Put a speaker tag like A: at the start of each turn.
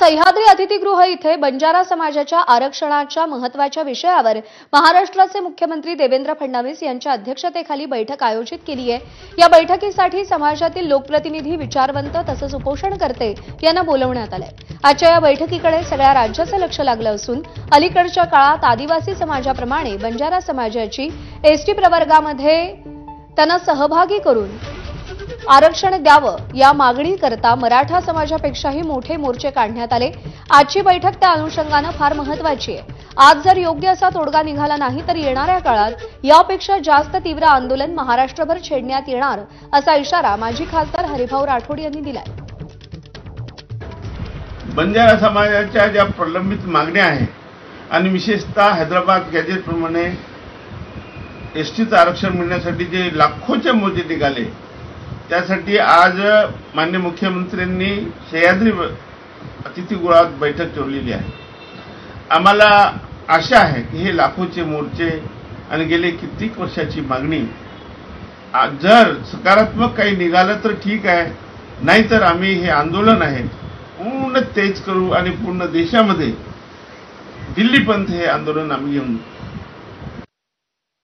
A: सह्याद्री अतिथीगृह इथे बंजारा समाजाच्या आरक्षणाच्या महत्त्वाच्या विषयावर महाराष्ट्राचे मुख्यमंत्री देवेंद्र फडणवीस यांच्या अध्यक्षतेखाली बैठक आयोजित केली आहे। या बैठकीसाठी समाजातील लोकप्रतिनिधी, विचारवंत तसंच उपोषणकर्ते यांना बोलवण्यात आलंय। आजच्या या बैठकीकडे सगळ्या राज्याचं लक्ष लागलं असून अलीकडच्या काळात आदिवासी समाजाप्रमाणे बंजारा समाजाची एसटी प्रवर्गामध्ये त्यांना सहभागी करून आरक्षण द्यावं या मागणीकरता मराठा समाजापेक्षाही मोठे मोर्चे काढण्यात आले। आजची बैठक त्या अनुषंगानं फार महत्त्वाची आहे। आज जर योग्य असा तोडगा निघाला नाही तर येणाऱ्या काळात यापेक्षा जास्त तीव्र आंदोलन महाराष्ट्रभर छेडण्यात येणार असा इशारा माजी खासदार हरिभाऊ राठोड यांनी दिलाय।
B: बंजारा समाजाच्या ज्या प्रलंबित मागण्या आहेत आणि विशेषतः हैदराबाद गॅजेट प्रमाणे एसटीचं आरक्षण मिळण्यासाठी जे लाखोचे मोर्चे निघाले, त्यासाठी आज माननीय मुख्यमंत्र्यांनी सह्याद्री अतिथीगृहात बैठक ठेवलेली आहे। आम्हाला आशा आहे की हे लाखोचे मोर्चे आणि गेले कित्येक वर्षाची मागणी जर सकारात्मक काही निघालं तर ठीक आहे, नाहीतर आम्ही हे आंदोलन आहे पूर्ण तेज करू आणि पूर्ण देशामध्ये दिल्लीपर्यंत हे आंदोलन आम्ही घेऊन